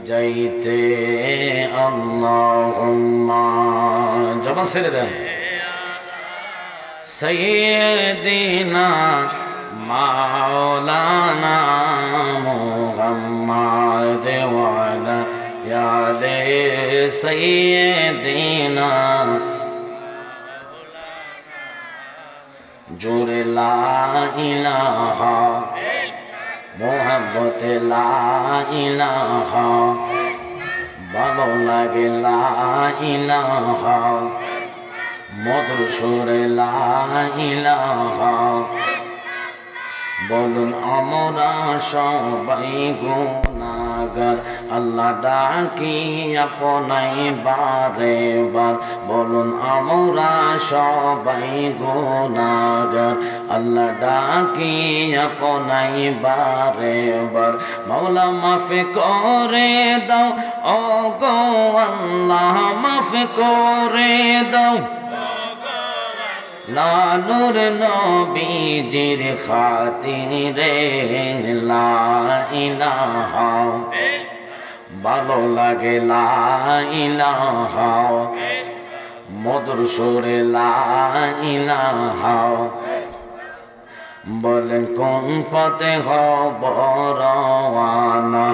যাইতে আল্লাহুম্মা জবান ছেড়ে দেন সাইয়্যিদিনা মাওলানা মুহাম্মদ ওয়া আলা আলি সাইয়্যিদিনা জোরে লা ইলাহা মোহাম্মদ লা ইলাহা ভালো লাগে লা ইলাহা মধুর সুরে লা ইলাহা বলুন আমরা সবাই গুনাহগার আল্লাহ ডাকি আপনাই বারে বার বলুন আমরা সবাই গুনাহগার আল্লাহ ডাকি আপনাই বারে বার মাওলা মাফ করে দাও ও গো আল্লাহ মাফ করে দাও লালুর নবীজির খাতিরে লা ইলাহা ভালো লাগে লা ইলাহা মধুর সুরে লা ইলাহা বলেন কোন পথে হব রওয়ানা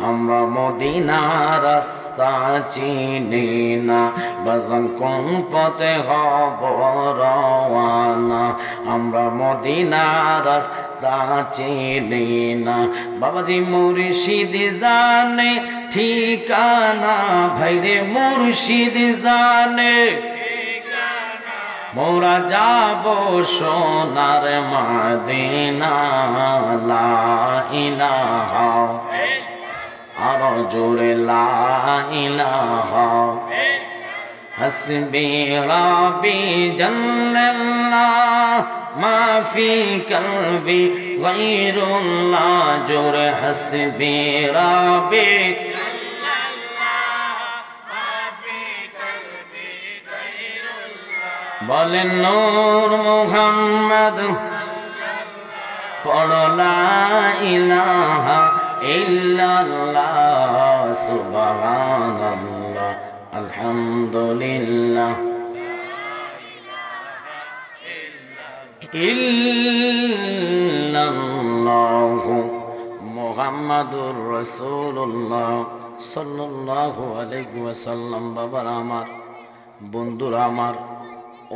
আমরা মদিনার রাস্তা চিনি না বাজান কোন পথে হব রওয়ানা আমরা মদিনার রাস্তা চিনি না বাবাজি মুর্শিদ জানে ঠিকানা ভাইরে মুর্শিদ জানে মোরা যাব সোনার মদিনা লা ইলাহা আরো জোরে লা ইলাহা হাসবি রাব্বি জাল্লাল্লাহ মা ফি কলবি গায়রুল্লাহ জোরে হাসবি রাব্বি বলেন নূর মুহাম্মদ পড়ো লা ইলাহা ইল্লাল্লাহ সুবহানাল্লাহ আলহামদুলিল্লাহ ইল্লাল্লাহু মুহাম্মাদুর রাসূলুল্লাহ সাল্লাল্লাহু আলাইহি ওয়াসাল্লাম বাবার আমার বন্ধুরা আমার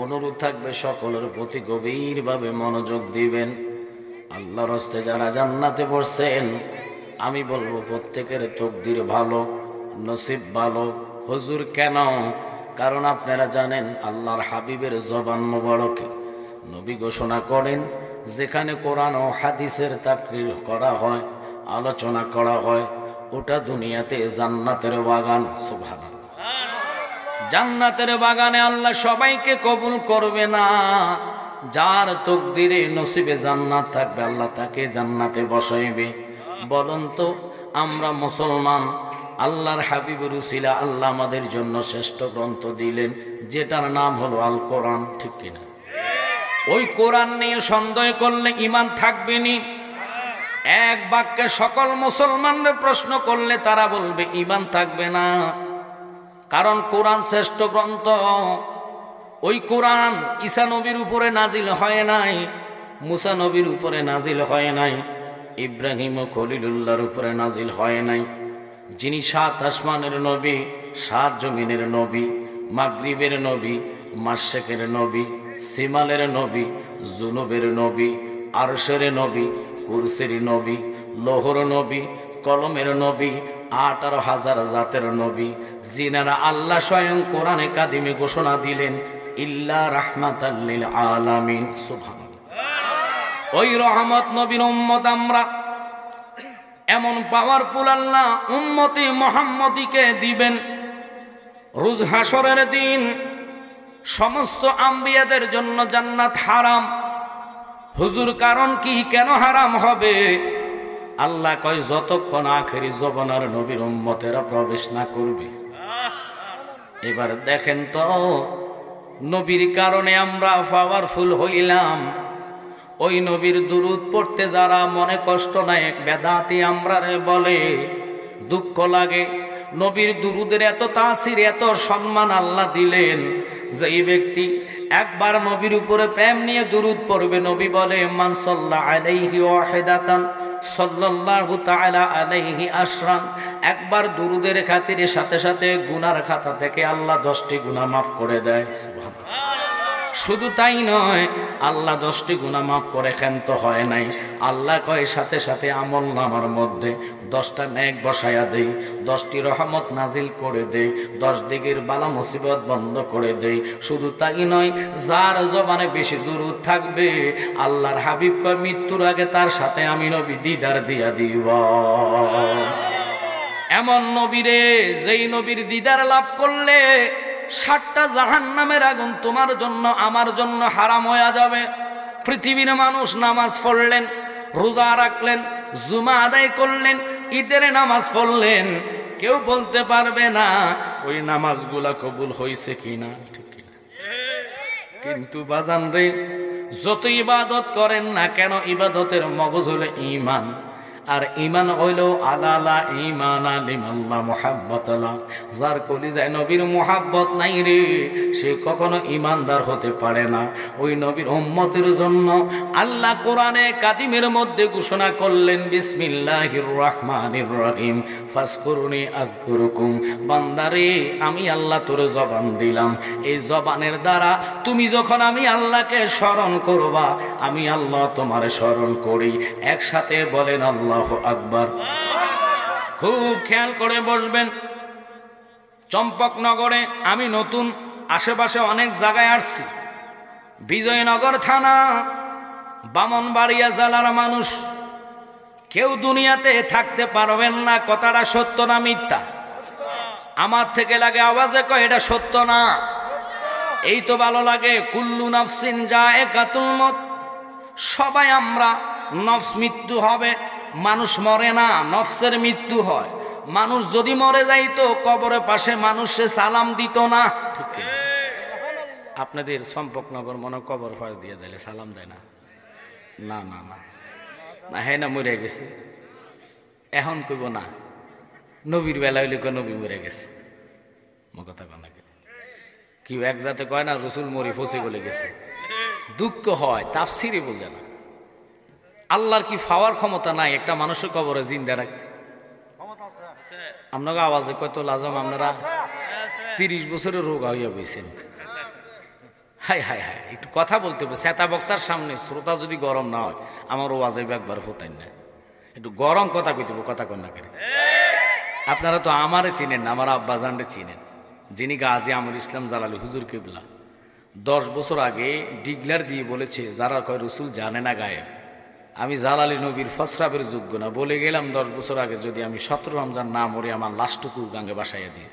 অনুরোধ থাকবে সকলের প্রতি গভীরভাবে মনোযোগ দিবেন আল্লাহর রাস্তায় যারা জান্নাতে বসছেন আমি বলবো প্রত্যেকের তকদির ভালো নসিব ভালো হুজুর কেন কারণ আপনারা জানেন আল্লাহর হাবিবের জবান মোবারক নবী ঘোষণা করেন যেখানে কোরআন ও হাদিসের তাকরীর করা হয় আলোচনা করা হয় ওটা দুনিয়াতে জান্নাতের বাগান সুবহানাল্লাহ জান্নাতের বাগানে আল্লাহ সবাইকে কবুল করবে না যার তকদিরে নসিবে জান্নাত থাকবে আল্লাহ তাকে জান্নাতে বসাইবে বলুন তো আমরা মুসলমান আল্লাহর হাবিবের উসিলা আল্লাহ আমাদের জন্য শ্রেষ্ঠ গ্রন্থ দিলেন যেটার নাম হলো আল কোরআন ঠিক কিনা ওই কোরআন নিয়ে সন্দেহ করলে ঈমান থাকবে না এক বাক্যে সকল মুসলমানদের প্রশ্ন করলে তারা বলবে ঈমান থাকবে না কারণ কোরআন শ্রেষ্ঠ গ্রন্থ ওই কোরআন ঈসা নবীর উপরে নাজিল হয় নাই মুসা নবীর উপরে নাজিল হয় নাই ইব্রাহিম ও খলিলুল্লাহর উপরে নাজিল হয় নাই যিনি সাত আসমানের নবী সাত জমিনের নবী মাগরিবের নবী মাশরিকের নবী সিমালের নবী জুনুবের নবী আরশের নবী কুরসির নবী লোহর নবী কলমের নবী 18,000 জাতের নবী যিনারা আল্লাহ স্বয়ং কোরআনে কাদিমে ঘোষণা দিলেন ইল্লা রাহমাতাল লিল আলামিন সুবহানাল্লাহ ওই রহমত নবীর উম্মত আমরা এমন পাওয়ারফুল আল্লাহ উম্মতি মুহাম্মদীকে দিবেন রোজ হাসরের দিন সমস্ত আম্বিয়াদের জন্য জান্নাত হারাম হুজুর কারণ কি কেন হারাম হবে আল্লাহ কয় যতক্ষণ আখেরি জবানার নবীর উম্মতেরা প্রবেশ না করবে এবার দেখেন তো নবীর কারণে আমরা পাওয়ারফুল হইলাম ওই নবীর দুরূদ পড়তে যারা মনে কষ্ট নাই বেদাতি আমরারে বলে দুঃখ লাগে নবীর দুরুদের এত তাসির, এত সম্মান আল্লাহ দিলেন, যেই ব্যক্তি একবার নবীর উপরে প্রেম নিয়ে দুরুদ পড়বে, নবী বলে মান সাল্লা আলাইহি ওয়াহিদাতান সাল্লাল্লাহু তাআলা আলাইহি আশরান, একবার দুরুদের খাতিরে সাথে সাথে গুনার খাতা থেকে আল্লাহ 10টি গুনাহ মাফ করে দেয়। সুবহানাল্লাহ। শুধু তাই নয়, আল্লাহ 10টি গুনাহ মাফ করে ক্ষান্ত হয় নাই, আল্লাহ কয় সাথে সাথে আমল নামার মধ্যে 10টা নেক বসায়া দেই, 10টি রহমত নাজিল করে দেই, 10 দিকের বালা মুসিবত বন্ধ করে দেই। শুধু তাই নয়, যার জবানে বেশি দুরূদ থাকবে, আল্লাহর হাবিব কয় মৃত্যুর আগে তার সাথে আমি নবী দিদার দিয়া দিব। এমন নবীরে, যেই নবীর দিদার লাভ করলে 60টা জাহান্নামের আগুন তোমার জন্য আমার জন্য হারাম হয়ে যাবে। পৃথিবীর মানুষ নামাজ পড়লেন, রোজা রাখলেন, জুমা আদায় করলেন, ঈদের নামাজ পড়লেন, কেউ বলতে পারবে না ওই নামাজগুলা কবুল হয়েছে কিনা, ঠিক কিনা? কিন্তু বাজান রে, যত ইবাদত করেন না কেন, ইবাদতের মগজ হলো ঈমান, আর ঈমান হইল আলালা ঈমান লিমাল্লাহ মুহাব্বতাল্লাহ। যার কলিজায় নবীর মুহাব্বত নাই রে, সে কখনো ঈমানদার হতে পারে না। ওই নবীর উম্মতের জন্য আল্লাহ কোরআনে কাদিমের মধ্যে ঘোষণা করলেন বিসমিল্লাহির রহমানির রহিম ফাজকুরুনি আযকুরুকুম। বান্দারে, আমি আল্লাহ তোরে জবান দিলাম, এই জবানের দ্বারা তুমি যখন আমি আল্লাহকে স্মরণ করবা, আমি আল্লাহ তোমারে স্মরণ করি। একসাথে বলেন আল্লাহু আকবার। খুব খেয়াল করে বসবেন। চম্পকনগরে আমি নতুন, আশেপাশে অনেক জায়গায় আসছি। বিজয়নগর থানা, বামনবাড়িয়া জেলার মানুষ কেউ দুনিয়াতে থাকতে পারবেন না, কথাটা সত্য না মিথ্যা? আমার থেকে লাগে আওয়াজে কয় এটা সত্য না। এই তো ভালো লাগে, কুল্লু নাফসিন যায়কাতুল মউত, সবাই আমরা, নফস মৃত্যু হবে, মানুষ মরে না, নফসের মৃত্যু হয়। মানুষ যদি মরে যাইতো কবরের পাশে মানুষে সালাম দিত না, ঠিক কি? আপনাদের চম্পকনগর মনে কবর ফাঁস দিয়ে যাইলে সালাম দেয় না? না না না না, হ্যাঁ না, মরে গেছে। এখন কইব না নবীর বেলা হইলে নবী মরে গেছে, কথা কয় না কি? এক জাতে কয় না রসুল মরি ফসে বলে গেছে, দুঃখ হয়, তাফসিরে বোঝে না। আল্লাহর কি ফাওয়ার ক্ষমতা নাই একটা মানুষের কবরে জিন্দা রাখতে? আপনাকে আওয়াজে কত লাজম, আপনারা 30 বছরের রোগ হইয়া বইছেন। হাই হাই হাই, একটু কথা বলতে হবে। শ্বেতা বক্তার সামনে শ্রোতা যদি গরম না হয়, আমার ওয়াজে একবার ফোতাই না, একটু গরম কথা কইতে হবে, কথা কন্যা করে। আপনারা তো আমারে চিনেন না, আমার আব্বা জানরে চিনেন, যিনি গাজী আমর ইসলাম জালালি হুজুর কিবলা 10 বছর আগে ডিগলার দিয়ে বলেছে, যারা কয় রসুল জানে না গায়েব, আমি জালালি নবীর ফসরাবের যোগ্য না, বলে গেলাম 10 বছর আগে যদি আমি 17 রমজান না মরে আমার লাশটুকু গাঙ্গে বাসাইয়া দিয়ে।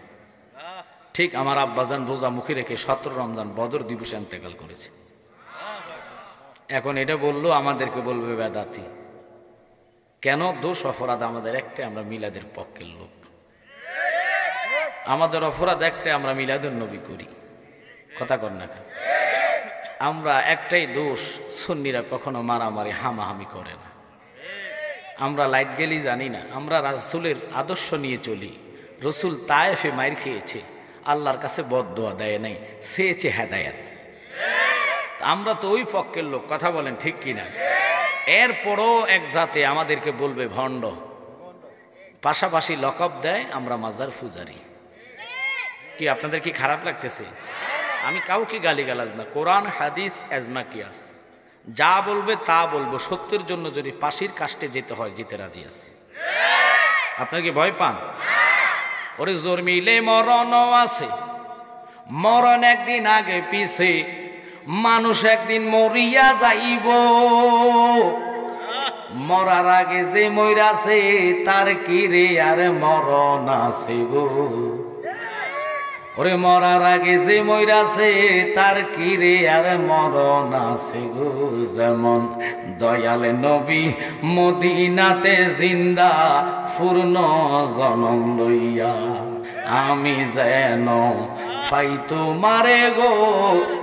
ঠিক আমার আব্বাজান রোজা মুখে রেখে 17 রমজান বদর দিবসে ইন্তেকাল করেছে। এখন এটা বললো আমাদেরকে বলবে বেদাতি। কেন? দোষ অপরাধ আমাদের একটাই, আমরা মিলাদের পক্ষের লোক। আমাদের অপরাধ একটাই, আমরা মিলাদের নবী করি, কথা কর না কেন? আমরা একটাই দোষ, সুন্নিরা কখনো মারামারি হামাহামি করে না। আমরা লাইট গেলি জানি না, আমরা রাসূলের আদর্শ নিয়ে চলি। রসুল তায়েফে মাইর খেয়েছে, আল্লাহর কাছে বদদোয়া দেয় নাই, চেয়েছে হেদায়েত। আমরা তো ওই পক্ষের লোক, কথা বলেন ঠিক কিনা? এরপরও এক জাতে আমাদেরকে বলবে ভণ্ড, পাশাপাশি লকব দেয় আমরা মাজার পূজারি। কি আপনাদের কি খারাপ লাগতেছে? আমি কাউকে গালিগালাজ না, কোরআন হাদিস এজমা কিয়াস যা বলবে তা বলবো। সত্যের জন্য যদি পাশির কাষ্টে যেতে হয়, যেতে রাজি আছে। আপনার কি ভয় পান? ওরে জোর মিলে মরণও আছে, মরণ একদিন আগে পিছে, মানুষ একদিন মরিয়া যাইব। মরার আগে যে মইরাছে তার কি রে আর মরণ আছে গো। ওরে মরার আগে যে মইরাছে তার কি রে আর মরণ আছে গো। যেমন দয়াল নবী মদিনাতে জিন্দা পূর্ণ জনম লইয়া, আমি যেন পাই তোমারে গো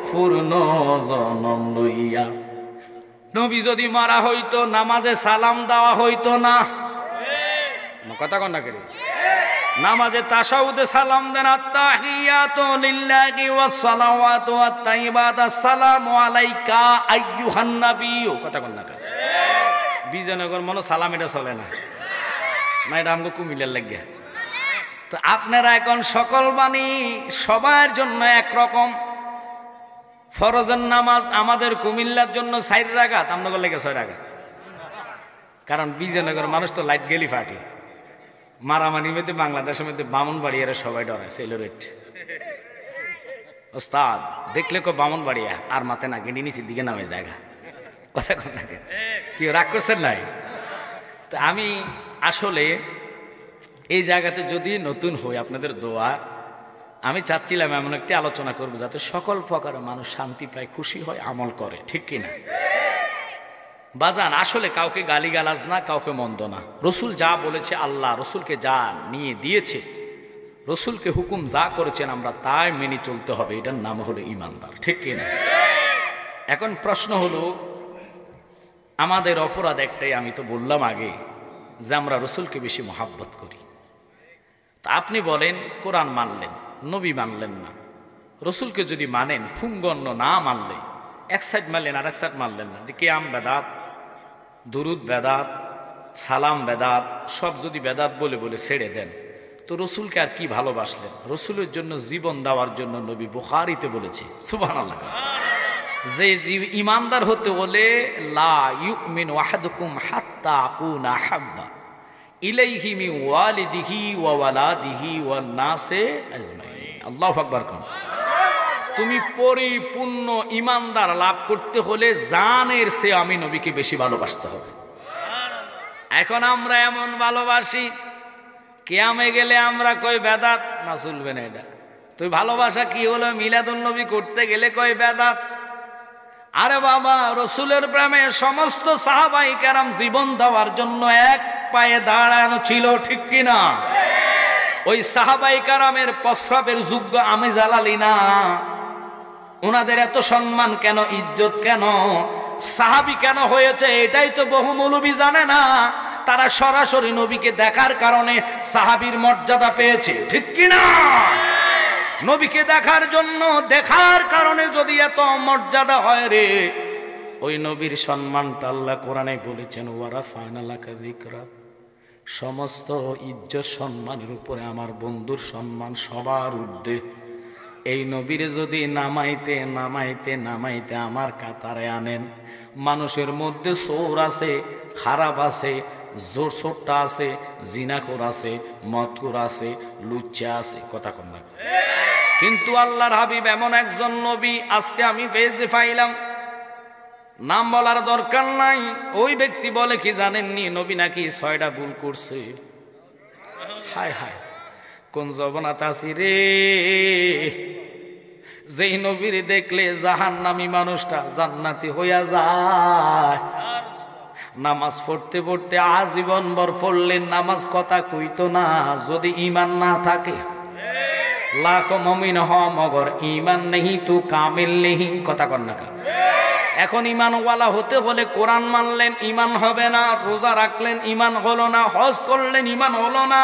পূর্ণ জনম লইয়া। নবী যদি মারা হইতো, নামাজে সালাম দেওয়া হইতো না, কথা কন না করে। নামাজে তাশাহুদে সালাম দেন, আত্তাহিয়াতু লিল্লাহি ওয়াস সালাওয়াতু ওয়াত তাইয়্যিবাত, আসসালামু আলাইকা আইয়ুহান নবী। কথা কোন না বিজয়নগর মনে সালাম এটা চলে না, না এটা আমগো কুমিল্লার লাগিয়া। তো আপনারা এখন সকল বাণী সবার জন্য একরকম। ফরজের নামাজ আমাদের কুমিল্লার জন্য 4 রাকাত, আপনাদের লাগে 6 রাকাত। কারণ বিজয়নগর মানুষ তো লাইট গেলি ফাটি, মারামারি মধ্যে বাংলাদেশের মধ্যে বামুনবাড়িয়ারা সবাই ডরায়। সেলোরেট ওস্তাদ দেখলে কো বামুনবাড়িয়া আর মাথে না গেঁড়ি নিচের দিকে নামে জায়গা। কথা কন না কি রাগ করছেন নাই? তো আমি আসলে এই জায়গাতে যদি নতুন হই আপনাদের দোয়া, আমি চাচ্ছিলাম এমন একটি আলোচনা করবো যাতে সকল প্রকারের মানুষ শান্তি পায়, খুশি হয়, আমল করে। ঠিক কিনা বাজান? আসলে কাউকে গালিগালাজ না, কাউকে মন্দ না। রসুল যা বলেছে, আল্লাহ রসুলকে যা নিয়ে দিয়েছে, রসুলকে হুকুম যা করেছেন আমরা তাই মেনে চলতে হবে। এটার নাম হলো ইমানদার। ঠিক কিনা? এখন প্রশ্ন হলো আমাদের অপরাধ একটাই, আমি তো বললাম আগে যে আমরা রসুলকে বেশি মহাব্বত করি। তা আপনি বলেন কোরআন মানলেন, নবী মানলেন না, রসুলকে যদি মানেন ফুঙ্গন্য না মানলে এক সাইড মানলেন আর এক সাইড মানলেন না, যে কিয়াম বেদাত, দুরুদ বেদাত, সালাম বেদাত, সব যদি বেদাত বলে বলে ছেড়ে দেন তো রসুলকে আর কি ভালোবাসলেন? রসুলের জন্য জীবন দেওয়ার জন্য নবী বুখারীতে বলেছে, সুবহানাল্লাহ, যে ইমানদার হতে হলে লা ইউমিনু আহাদুকুম হাত্তা আকুনা হাব্বা ইলাইহি মিন ওয়ালিদিহি ওয়া ওয়ালাদিহি ওয়ান নাসে আজমাইন। আল্লাহু আকবার। কোন তুমি পরিপূর্ণ ইমানদার লাভ করতে হলে জানের চেয়ে আমি নবীকে বেশি ভালোবাসতে হবে। এখন আমরা এমন ভালোবাসি, কিয়ামে গেলে আমরা কই বেদাত, না চলবে না এটা। তুই ভালোবাসা কি হলো? মিলাদুন নবী করতে গেলে কই বেদাত। আরে বাবা, রসুলের প্রেমে সমস্ত সাহাবাই কেরাম জীবন দেওয়ার জন্য এক পায়ে দাঁড়ানো ছিল। ঠিক কিনা? ওই সাহাবাই কেরামের প্রস্রাবের যোগ্য আমি জ্বালালি না। ওনাদের এত সম্মান কেন, ইজ্জত কেন, সাহাবী কেন হয়েছে এটাই তো বহু মৌলবী জানে না। তারা সরাসরি নবীকে দেখার কারণে সাহাবীর মর্যাদা পেয়েছে। ঠিক কিনা? নবীকে দেখার জন্য, দেখার কারণে যদি এত মর্যাদা হয় রে, ওই নবীর সম্মানটা আল্লাহ কোরআনে বলেছেন, ওয়ারাফা'না লাকা যিকরা। সমস্ত ইজ্জত সম্মানের উপরে আমার বন্ধুর সম্মান সবার ঊর্ধ্বে। এই নবীরে যদি নামাইতে নামাইতে নামাইতে আমার কাতারে আনেন, মানুষের মধ্যে চোর আছে, খারাপ আছে, জোর চোরটা আছে, জিনাখোর আছে, মদখোর আছে, লুচ্চা আছে। কথা কন না? কিন্তু আল্লাহর হাবিব এমন একজন নবী আজকে আমি পেজে পাইলাম, নাম বলার দরকার নাই। ওই ব্যক্তি বলে কি জানেননি, নবী নাকি 6টা ভুল করছে। হায় হায়, কোন জবনাত আছি রে, যেই নবীর দেখলে জাহান্নামী মানুষটা জান্নাতি হইয়া যায়। নামাজ পড়তে পড়তে আজীবন ভর পড়লেন, নামাজ কথা কইতো না যদি ঈমান না থাকে। লাখ মুমিন হ মগর ঈমান নেহি তু কামিল নেহি। কথা কন না? এখন ঈমানওয়ালা হতে হলে কোরআন মানলেন, ঈমান হবে না। রোজা রাখলেন, ঈমান হলো না। হজ করলেন, ঈমান হলো না।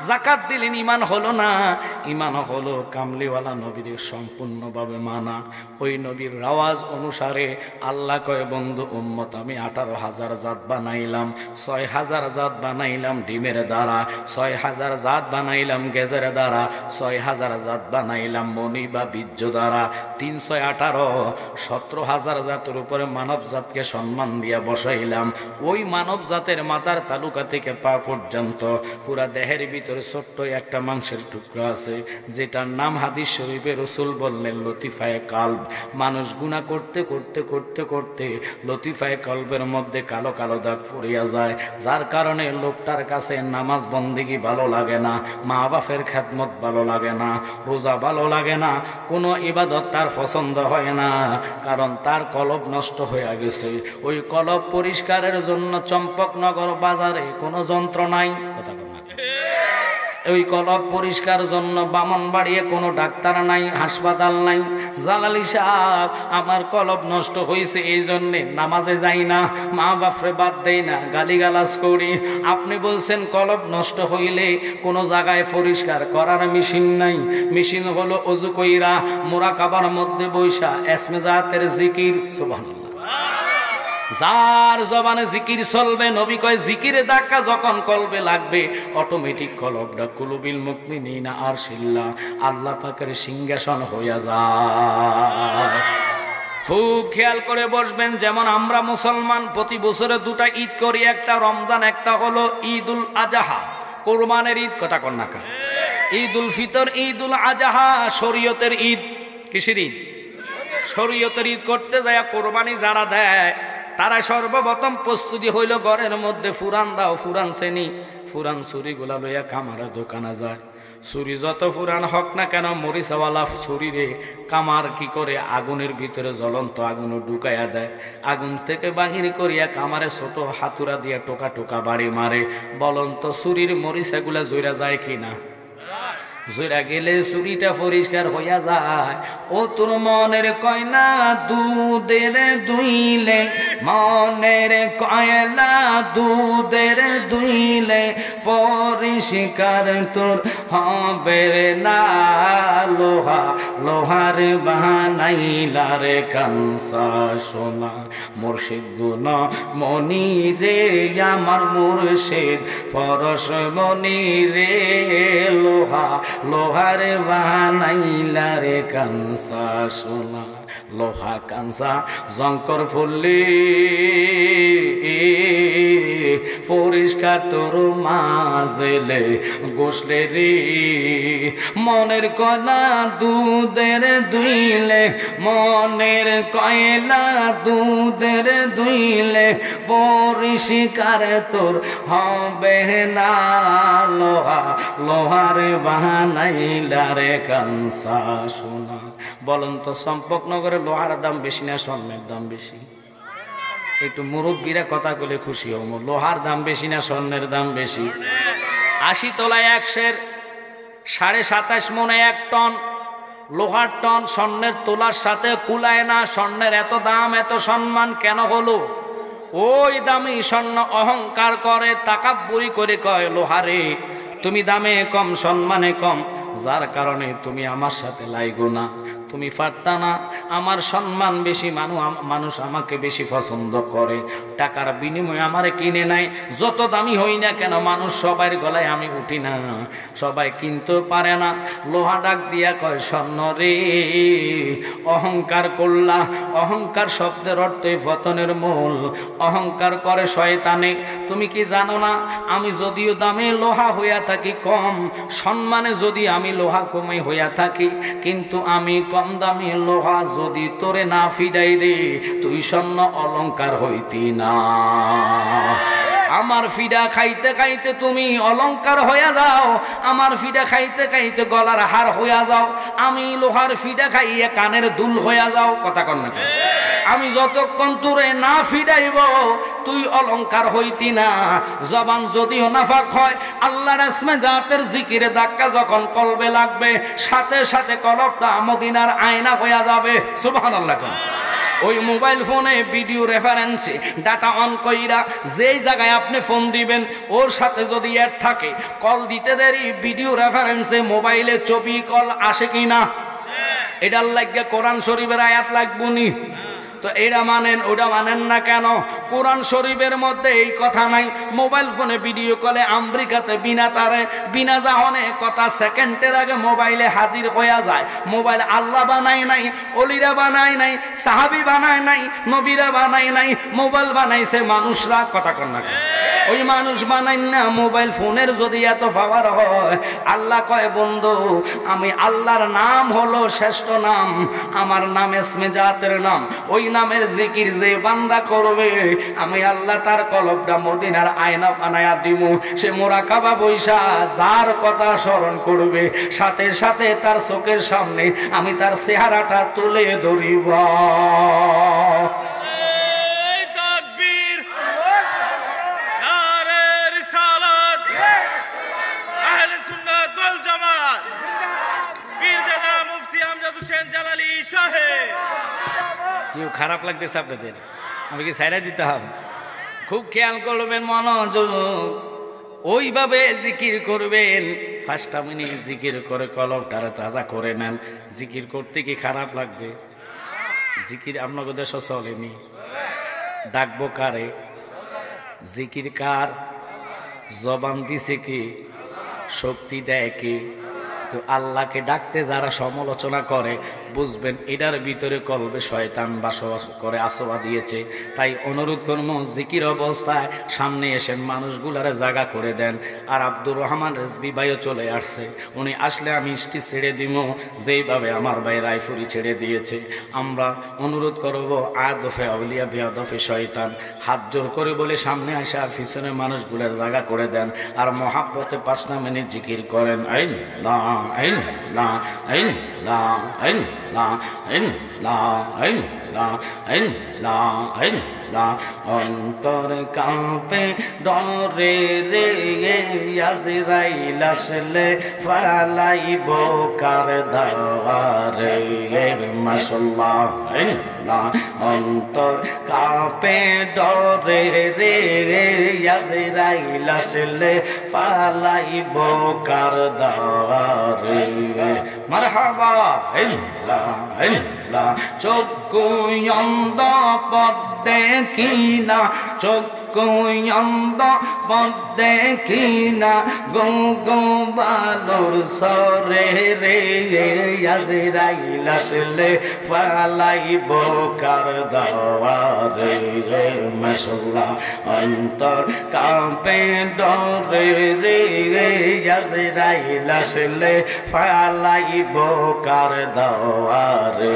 যাকাত দিলেন, ঈমান হলো না। ঈমান হলো কামলিওয়ালা নবীর সম্পূর্ণভাবে মানা। ওই নবীর রাওয়াজ অনুসারে আল্লাহ কয়, বন্ধু উম্মত আমি 18,000 জাত বানাইলাম, 6,000 জাত বানাইলাম ডিমের দ্বারা, 6,000 জাত বানাইলাম গেজের দ্বারা, 6,000 জাত বানাইলাম মণি বা বীর্য দ্বারা, 318 17,000 জাতের উপরে মানব জাতকে সম্মান দিয়া বসাইলাম। ওই মানব জাতের মাথার তালুকা থেকে পা পর্যন্ত পুরা দেহের ভিতরে ছোট্ট একটা মাংসের টুকরো আছে, যেটার নাম হাদিস শরীফে রসুল বললেন লতিফায়ে কালব। মানুষ গুনাহ করতে করতে করতে করতে লতিফায়ে কলবের মধ্যে কালো কালো দাগ পড়িয়া যায়, যার কারণে লোকটার কাছে নামাজ বন্দেগী ভালো লাগে না, মা বাপের খেদমত ভালো লাগে না, রোজা ভালো লাগে না, কোনো ইবাদত তার পছন্দ হয় না, কারণ তার কলব নষ্ট হয়ে গেছে। ওই কলব পরিষ্কারের জন্য চম্পকনগর বাজারে কোনো যন্ত্র নাই। কথা বল না? ওই কলব পরিষ্কার জন্য বামন বাড়িয়ে কোনো ডাক্তার নাই, হাসপাতাল নাই। জালালি সাহেব, আমার কলব নষ্ট হয়েছে, এই জন্যে নামাজে যাই না, মা বাপরে বাদ দেই না, গালিগালাজ করি। আপনি বলছেন কলব নষ্ট হইলে কোনো জায়গায় পরিষ্কার করার মেশিন নাই। মেশিন হলো অজু কইরা মুরাকাবার মধ্যে বৈশা এসমে জাতের জিকির। সুবহানাল্লাহ। যার জবানে জিকির চলবে, নবী কয় জিকিরে ধাক্কা যখন কলবে লাগবে অটোমেটিক কলবটা কুলুবিল মুমিনিনা আরশিল্লাহ, আল্লাহ পাকের সিংহাসন হইয়া যায়। খুব খেয়াল করে বসবেন। যেমন আমরা মুসলমান প্রতি বছরে দুটা ঈদ করি, একটা রমজান, একটা হলো ঈদুল আজহা, কোরবানের ঈদ। কথা কন না, ঈদুল ফিতর, ঈদুল আজহা শরীয়তের ঈদ। কিসের ঈদ? শরীয়তের ঈদ করতে যায় কোরবানি যারা দেয় তারা সর্বপ্রথম প্রস্তুতি হইল ঘরের মধ্যে ফুরান দাও, ফুরান শ্রেণী, ফুরান ছুরিগুলা লইয়া কামারের দোকানে যায়। ছুরি যত ফুরান হক না কেন, মরিচাওয়ালা ছুরিরে কামার কি করে আগুনের ভিতরে জ্বলন্ত আগুন ঢুকাইয়া দেয়, আগুন থেকে বাহির করিয়া কামারে ছোট হাতুরা দিয়া টোকা টোকা বাড়ি মারে। বলন্ত ছুরির মরিচাগুলা জইরা যায় কিনা? জোরা গেলে চুরিটা পরিষ্কার হইয়া যায়। ও তোর মনের কয়না দুধের দুইলে, মনের কয়লা দুধের দুইলে পরিষ্কার তোর হবে না। লোহা লোহার বানাইলার কাঁসা সোনা, মুর্শিদ গুণ মনি রে আমার মুর্শিদ পরশ মনি রে। লোহা লোহার বানাইলা রে কাঁসা সোনা, লোহা কাঁসা জঙ্কর ফুললি পরিষ্কার তোর মাজলে গোসলে রে। মনের কয়লা দুধের দুইলে, মনের কয়লা দুধের দুইলে পরিষ্কার তোর হবে না। লোহা লোহার বানাইলা রে কাঁসা সোনা। বলেন তো চম্পকনগরে লোহার দাম বেশি না স্বর্ণের দাম বেশি? একটু মুরব্বীরা কথা বলে খুশি হব। লোহার দাম বেশি না স্বর্ণের দাম বেশি? 80 তলায় 100 27.5 মনে 1 টন লোহার টন। স্বর্ণের তোলার সাথে কুলায় না। স্বর্ণের এত দাম, এত সম্মান কেন হলো? ওই দামি স্বর্ণ অহংকার করে, তাকাব্বুরি করে কয় লোহারে তুমি দামে কম, সম্মানে কম, যার কারণে তুমি আমার সাথে লাইগো না। তুমি পারতা না, আমার সম্মান বেশি, মানুষ আমাকে বেশি পছন্দ করে, টাকার বিনিময়ে আমারে কিনে নাই। যত দামি হই না কেন মানুষ সবার গলায় আমি উঠি না, সবাই কিনতে পারে না। লোহা ডাক দিয়া কয় স্বর্ণ রে অহংকার করলা। অহংকার শব্দের অর্থই পতনের মূল। অহংকার করে শয়তানে। তুমি কি জানো না, আমি যদিও দামে লোহা হইয়া থাকি কম, সম্মানে যদি আমি লোহা কমে হইয়া থাকি, কিন্তু আমি কম দামি লোহা যদি তোরে না ফিডাই রে, তুই স্বর্ণ অলংকার হইতি না। আমার ফিডা খাইতে খাইতে তুমি অলংকার হইয়া যাও, আমার ফিডা খাইতে খাইতে গলার হার হইয়া যাও, আমি লোহার ফিডা খাইয়ে কানের দুল হইয়া যাও। কথা কন না, আমি যতক্ষণ তোরে না ফিডাইব তুই অলংকার হইতি না। জবান যদিও নাফাক হয়, আল্লাহর ইসমে জাতের জিকিরে ধাক্কা যখন কলবে লাগবে, সাথে সাথে কলবটা মদিনার আয়না হইয়া যাবে। সুবহানাল্লাহ। ওই মোবাইল ফোনে ভিডিও রেফারেন্সে ডাটা অন কইরা যেই জায়গায় আপনি ফোন দিবেন ওর সাথে যদি অ্যাড থাকে, কল দিতে দেরি ভিডিও রেফারেন্সে মোবাইলে ছবি কল আসে কিনা? এটার লাগে কোরআন শরীফের আয়াত লাগবো নি? তো এটা মানেন, ওটা মানেন না কেন? কোরআন শরীফের মধ্যে এই কথা নাই। মোবাইল ফোনে ভিডিও কলে আমেরিকাতে বিনা তারে বিনা জাহনে কথা সেকেন্ডের আগে মোবাইলে হাজির হইয়া যায়। মোবাইল আল্লাহ বানাই নাই, অলিরা বানাই নাই, সাহাবি বানাই নাই, নবীরা বানাই নাই, মোবাইল বানাইছে মানুষরা। কথা কন না, ওই মানুষ বানাই না। মোবাইল ফোনের যদি এত পাওয়ার হয়, আল্লাহ কয় বন্ধু আমি আল্লাহর নাম হলো শ্রেষ্ঠ নাম, আমার নাম ইসমে জাতের নাম। ওই নামের জিকির যে বান্দা করবে, আমি আল্লাহ তার কলবটা মদিনার আয়না বানায়া দিব। সে মুরাকাবা বৈশা যার কথা স্মরণ করবে, সাথে সাথে তার চোখের সামনে আমি তার চেহারাটা তুলে ধরিব। সাহেব কেউ খারাপ লাগতেছে আপনাদের? আমি কি সাইরা দিতে হবে? খুব খেয়াল করবেন, মনোযোগ। ওইভাবে জিকির করবেন, 5টা মিনিট জিকির করে কলবটারে তাজা করে নেন। জিকির করতে কি খারাপ লাগবে? জিকির আপনাকে দেশ চলেনি। ডাকবো কারে? জিকির কার? জবান দিছে কি? শক্তি দেয় কি? তো আল্লাহকে ডাকতে যারা সমালোচনা করে, বুঝবেন এটার ভিতরে কলবে শয়তান বসবাস করে, আশ্রয় দিয়েছে। তাই অনুরোধ করব, জিকির অবস্থায় সামনে এসে মানুষগুলারে জায়গা করে দেন। আর আব্দুর রহমান রেজবি ভাইও চলে আসছে, উনি আসলে আমি স্টেজ ছেড়ে দিব, যেইভাবে আমার ভাই রায়ফুরি ছেড়ে দিয়েছে। আমরা অনুরোধ করব, আদফে আউলিয়া বিয়াদফে শয়তান, হাত জোর করে বলে সামনে আসে আর পিছনে মানুষগুলার জায়গা করে দেন। আর মহাব্বতে 5টা মিনিট জিকির করেন। আইন লা আইন লা আইন লা আইন লা আইন লা আইন লা আইন লা আইন লা। অন্তর কাঁপে ডরে রে, আজরাইল আসলে ফালাইব কার দাওয়ারে। মাশাআল্লাহ। আইন লা। অন্তর কাঁপে ডরে রে, আজরাইল আসলে ফালাইব কার দাওয়ারে। মারহাবা। আইন লা আইন লা। চক্ষু অন্ধ পথ দেখি না, চক্ষু অন্ধ পথ দেখি না, গো গো বালুর সরে রে, আজরাইল আসলে ফালাইব কার দাওয়ারে। মাশাআল্লাহ। অন্তর কাঁপে ডরে রে, আজরাইল আসলে ফালাইব কার দাওয়ারে।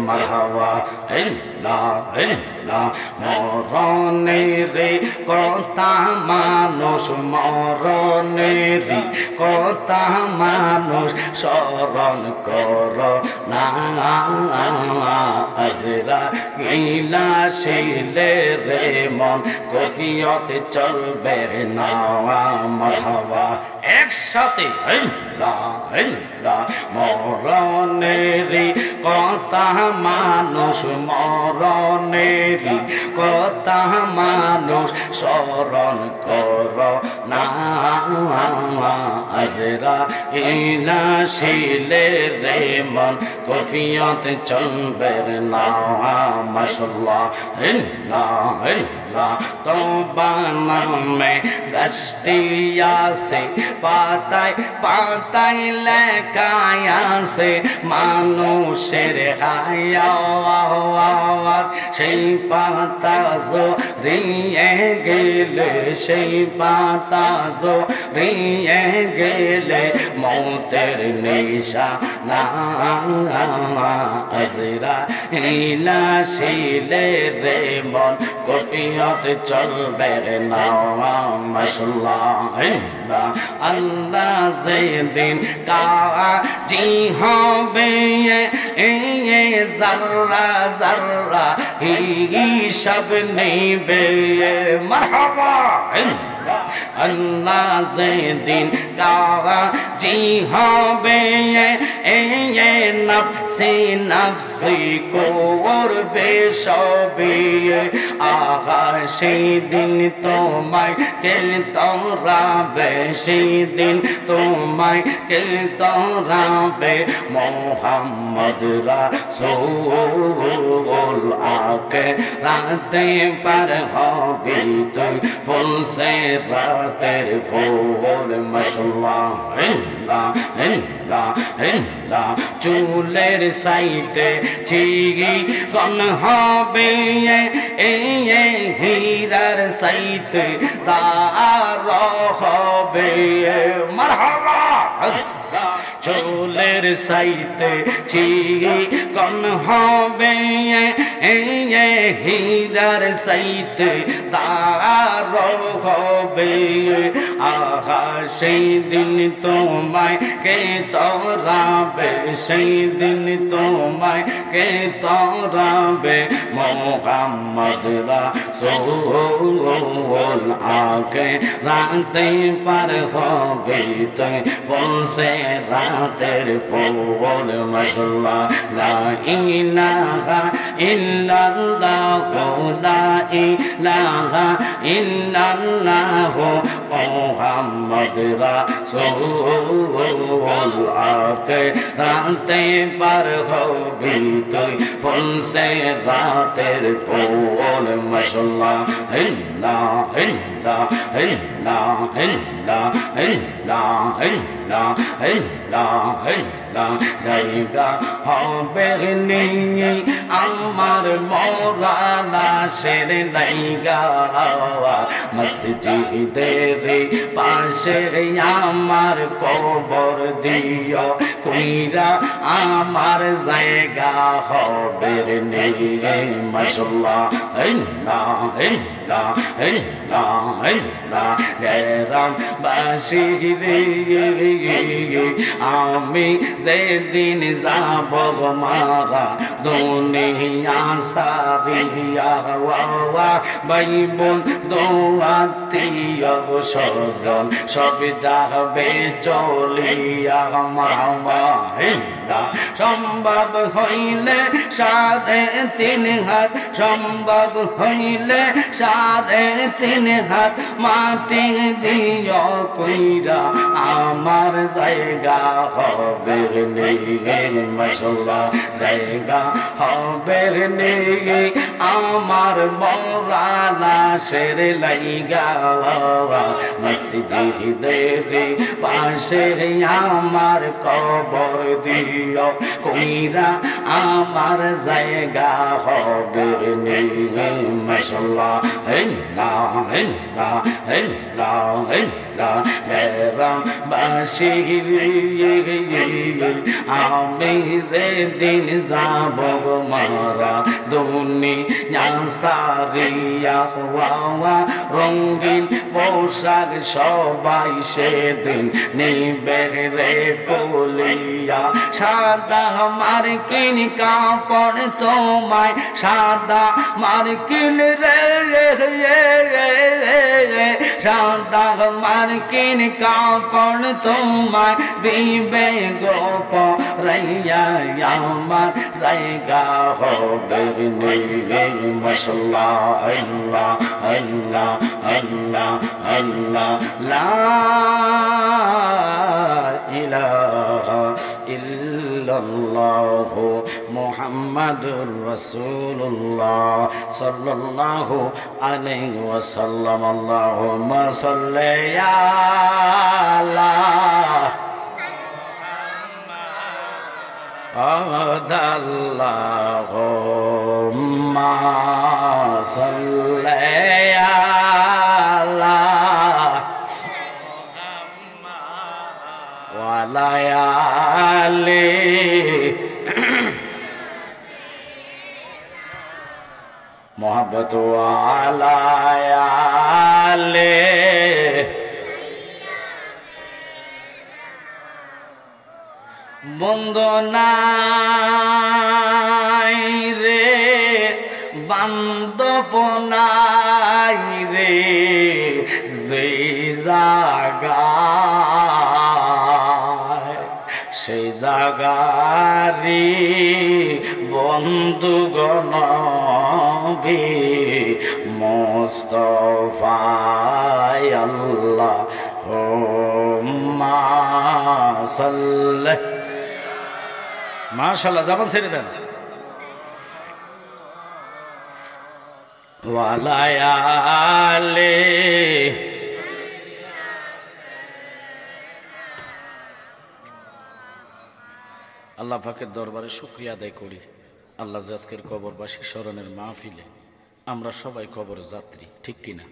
মারহাবা। ইল্লা ইল্লা। মরণের কথা মানুষ, মরণের কথা মানুষ স্মরণ কর না। আজরাইল আসিলে রে মন কফিয়ত চলবে না। মারহাবা। একসাথে। মরণের কথা মানুষ, মরণের কথা মানুষ স্মরণ কর না। আজরাইল আসিলে রে মন কফিয়ত চলবে না। মাশাআল্লাহ। তওবা নামে গাছটি আছে, পাতায় পাতায় লেখায় আছে মানুষের হায়াত। সেই পাতা জড়িয়ে গেলে, সেই পাতা জড়িয়ে গেলে মৌতের নিশানা। আজরাইল আসিলে রে মন কফিয়ত চলবে না। মাশাআল্লাহ। আল্লাহ যেদিন কাজী হবে, জাররা জাররা হিসাব নেবে। মারহাবা। আল্লাহ যেদিন কাজী হবে, নফসি নফসি করবে সবে। আহা সেই দিন তোমায় কে তরাবে, সেই দিন তোমায় কে তরাবে। মোহাম্মদ রাসূল আকে রাতে পার হবি তুই, ফুল সে রাতের ফুল। মাশাআল্লাহ। চুলের সাইতে চিকন হবে, হীরার সাইতে তার হবে। মারহাবা। চুলের সাইতে চিকন হবে, হীরার সাইতে তার হবে। আহা সেই দিন তোমায় কে তরাবে, সেই দিন তোমায় কে তরাবে। মোহাম্মদ রাসূল আকে রাতে পার হবে তুই, বলছে রাতের ফুল মাশাআল্লাহ লা ইলাহা ইল্লাল্লাহ লা ইলাহা ইল্লাল্লাহ মুহাম্মদ রাসূল আকে রাতে পার হবি তুই ফুল সে রাতের ফুল মাশাআল্লাহ ইল্লা ইল্লা ইল্লা ইল্লা ইল্লা ইল্লা ইল্লা ইল্লা জায়গা হবে নেই আমার মওলানা শের লাইগা মসজিদের পাশে আমার কবর দিও কইরা আমার জায়গা হবে নেই মাশাআল্লাহ ইল্লা ইল্লা ইল্লা ইল্লা গেরাম বাসি রে আমি যেদিন যাব মারা দুনিয়া সারিয়া ওয়া ভাই বোন দোয়াতিয়া স্বজন সব যাবে চলিয়া মাওয়া সম্ভব হইলে 3.5 হাত সম্ভব হইলে 3.5 হাত মাটি দিও কইরা আমার জায়গা হবে নেই মাশাআল্লাহ জায়গা হবে নেই আমার মওলানা শের লাইগা মসজিদের পাশে আমার কবর দিও কইরা আমার জায়গা হবে নেই মাশাআল্লাহ ইল্লা ইল্লা ইল্লা ইল্লা গেরাম বাসি আমি যেদিন যাব মারা দুনিয়া সারিয়া ওয়া রঙিন পোশাক সবাই সেদিন নিবে রে কলিয়া সাদা মার্কিন কাপড় তোমায় সাদা মার্কিন রে সাদা মার্কিন কাপড় তোমায় দিবে গোপ রাইয়া আমার জায়গা হবে নেই মাশাআল্লাহ আল্লাহ আল্লাহ আল্লাহ আল্লাহ লা ইলাহা ইল্লাল্লাহ মুহাম্মাদুর রাসূলুল্লাহ সাল্লাল্লাহু আলাইহি ওয়াসাল্লাম আল্লাহুম্মা সাল্লি আলা Allahumma salli ala wa ala ali muhabbat wa ala ali বন্দনাই রে বান্ধব নাই রে যেই জাগায় সেই জাগারি বন্ধুগণ মুস্তাফা আল্লাহ সাল্লি মাশাআল্লাহ জবান ছেড়ে দেন ওয়ালায়ালে আল্লাহ পাকের দরবারে শুকরিয়া আদায় করি আল্লাহ আজকের কবরবাসী স্মরণের মাহফিলে আমরা সবাই কবর যাত্রী ঠিক কিনা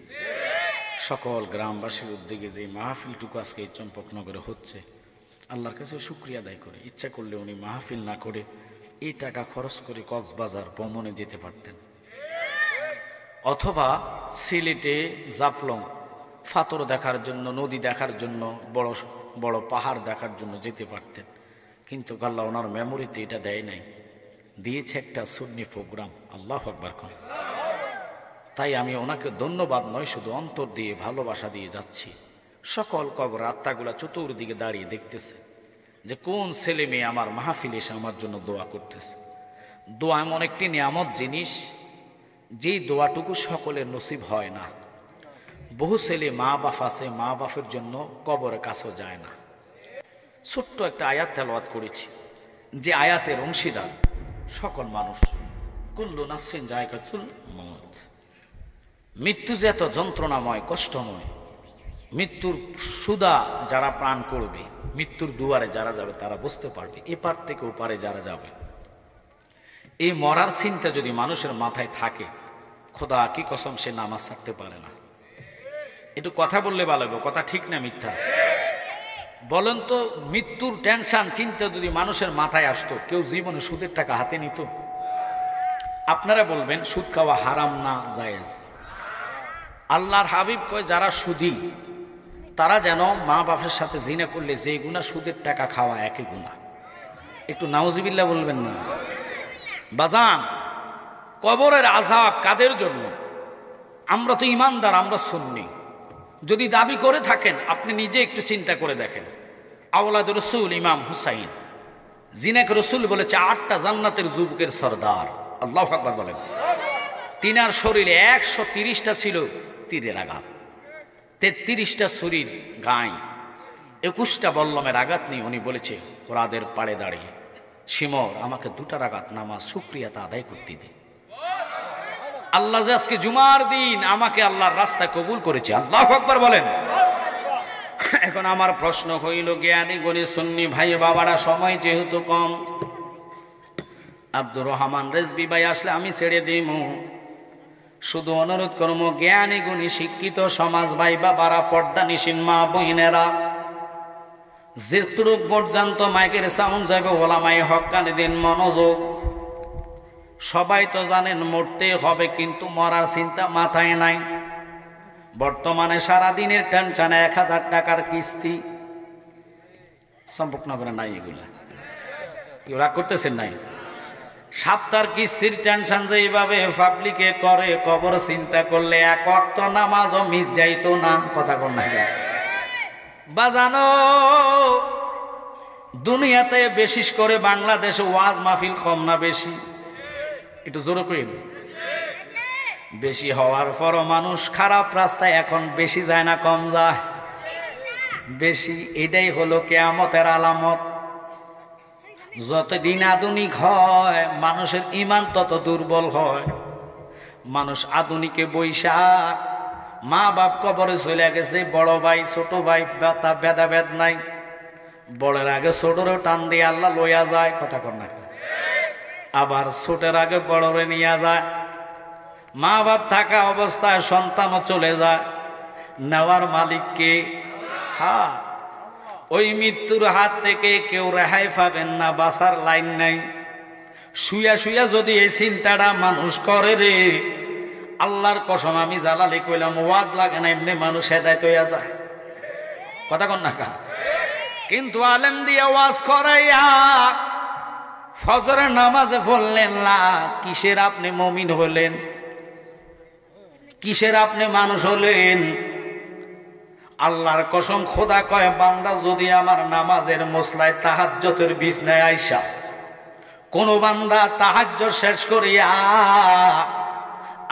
সকল গ্রামবাসীর উদ্যোগে যে মাহফিলটুকু আজকে এই চম্পকনগরে হচ্ছে আল্লাহর কাছে শুকরিয়া আদায় করি ইচ্ছা করলে উনি মাহফিল না করে এই টাকা খরচ করে কক্সবাজার ভ্রমণে যেতে পারতেন অথবা সিলেটে জাফলং ফাতর দেখার জন্য নদী দেখার জন্য বড় বড় পাহাড় দেখার জন্য যেতে পারতেন কিন্তু আল্লাহ ওনার মেমোরিতে এটা দেয় নাই দিয়েছে একটা সুন্নি প্রোগ্রাম আল্লাহু আকবার কোন তাই আমি ওনাকে ধন্যবাদ নয় শুধু অন্তর দিয়ে ভালোবাসা দিয়ে যাচ্ছি সকল কবর আত্মাগুলা চতুর্দিকে দাঁড়িয়ে দেখতেছে যে কোন ছেলে মেয়ে আমার মাহফিলে এসে আমার জন্য দোয়া করতেছে। দোয়া এমন একটি নিয়ামত জিনিস, যেই দোয়াটুকু সকলের নসিব হয় না। বহু ছেলে মা বাপ আছে, মা বাপের জন্য কবরের কাছেও যায় না। ছোট্ট একটা আয়াত তেলাওয়াত করেছি, যে আয়াতের অংশীদার সকল মানুষ। কুল্লু নাফসিন যায়কাতুল মউত। মৃত্যু যে এত যন্ত্রণাময়, কষ্টময়, মৃত্যুর সুদা যারা প্রাণ করবে, মৃত্যুর দুয়ারে যারা যাবে তারা বুঝতে পারবে। এপার থেকে ওপারে যারা যাবে, এই মরার চিন্তা যদি মানুষের মাথায় থাকে, খোদা কি কসম সে নামাজ ছাড়তে পারে না। একটু কথা বললে ভালো হবে, কথা ঠিক না মিথ্যা বলেন তো? মৃত্যুর টেনশন চিন্তা যদি মানুষের মাথায় আসতো, কেউ জীবনে সুদের টাকা হাতে নিত? আপনারা বলবেন সুদ খাওয়া হারাম না জায়েজ? আল্লাহর হাবিব কয় যারা সুদী তারা যেন মা বাপের সাথে জিনা করলে যে গুনাহ সুদের টাকা খাওয়া একই গুনাহ। একটু নাউজুবিল্লাহ বলবেন না? বাজান, কবরের আযাব কাদের জন্য? আমরা তো ইমানদার, আমরা সুন্নি। যদি দাবি করে থাকেন আপনি নিজে একটু চিন্তা করে দেখেন। আওলাদ রসুল ইমাম হুসাইন, জিনাকে রসুল বলেছে 8টা জান্নাতের যুবকের সরদার। আল্লাহু আকবার বলেন। তিনার শরীরে 130টা ছিল তীরের আঘাত, 33টা শরীর গায়ে, 21টা বল্লমের আঘাত নিয়ে উনি বলেছে ফোরাদের পাড়ে দাঁড়িয়ে, শিমর আমাকে 2টা রাকাত নামাজ শুকরিয়াতা আদায় করতে দে। আল্লাহ যে আজকে জুমার দিন আমাকে আল্লাহর রাস্তায় কবুল করেছে। আল্লাহু আকবার বলেন। এখন আমার প্রশ্ন হইল, জ্ঞানী গণী সুন্নি ভাই বাবারা, সময় যেহেতু কম, আব্দুর রহমান রেজবি ভাই আসলে আমি ছেড়ে দিব। শুধু অনুরোধ করব, জ্ঞানী গুণী শিক্ষিত সমাজ ভাই বাবারা, পর্দা নিশিন মা বহিনেরা, যেটুক পর্যন্ত মাইকের সাউন্ড যাবে ওলামায়ে হক্কানি দিন মনোযোগ। সবাই তো জানেন মরতে হবে, কিন্তু মরার চিন্তা মাথায় নাই। বর্তমানে সারাদিনের টেনশনে 1000 টাকার কিস্তি। সম্পর্কনগরে নাই এগুলা, কেউ রাগ করতেছেন নাই? সপ্তাহের কিস্তির টেনশন যে এইভাবে পাবলিকে করে, কবর চিন্তা করলে 1 ওয়াক্ত নামাজও মিস যাইতো না। কথা কর না বাজানো। দুনিয়াতে বিশেষ করে বাংলাদেশে ওয়াজ মাহফিল কম না বেশি? একটু জোরে কইন। বেশি হওয়ার পরও মানুষ খারাপ রাস্তায় এখন বেশি যায় না কম যায়? বেশি। এটাই হলো কিয়ামতের আলামত। যতদিন আধুনিক হয় মানুষের ঈমান তত দুর্বল হয়। মানুষ আধুনিকে বৈশা, মা বাপ কবরে চলে গেছে, বড় ভাই ছোট ভাই ভেদাভেদ নাই, বড়ের আগে ছোটরও টান দিয়ে আল্লাহ লইয়া যায়। কথা কর না? আবার ছোটের আগে বড়রে নিয়ে যায়। মা বাপ থাকা অবস্থায় সন্তানও চলে যায়, নেওয়ার মালিককে। হ্যাঁ, ওই মৃত্যুর হাত থেকে কেউ রেহাই পাবেন না, বাঁচার লাইন নাই। শুয়া শুয়া যদি এই চিন্তাটা মানুষ করে রে, আল্লাহর কসম আমি জালালি কইলাম, ওয়াজ লাগে না, এমনি মানুষ হেদায়েত হইয়া যায়। কথা কন না কা? কিন্তু আলেম দিয়ে ওয়াজ করাইয়া ফজরের নামাজে পড়লেন না, কিসের আপনি মুমিন হলেন? কিসের আপনি মানুষ হলেন? আল্লাহর কসম খোদা কয়, বান্দা যদি আমার নামাজের মসলায় তাহাজ্জুদের বিছনায় আইসা, কোন বান্দা তাহাজ্জুদ শেষ করিয়া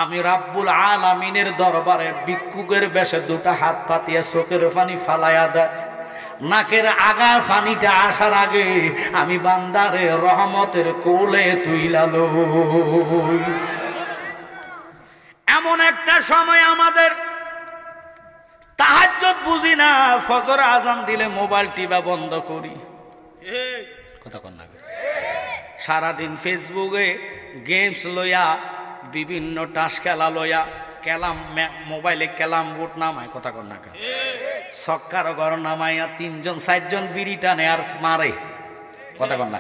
আমি রাব্বুল আলামিনের দরবারে ভিক্ষুকের বেশে 2টা হাত পাতিয়া চোখের পানি ফালাইয়া দেয়, নাকের আগা পানিটা আসার আগে আমি বান্দারে রহমতের কোলে তুইলা লই। এমন একটা সময় আমাদের তাহাজ্জুদ বুঝি না, ফজর আজান দিলে মোবাইল টিপা বন্ধ করি। কথা কন না? সারাদিন ফেসবুকে গেমস লইয়া, বিভিন্ন টাস খেলা লইয়া, কেলাম মোবাইলে কেলাম ভোট নামায়। কথা কন না? ছক্কার ঘর নামাইয়া 3জন 4জন বিড়ি টানে আর মারে। কথা কন না?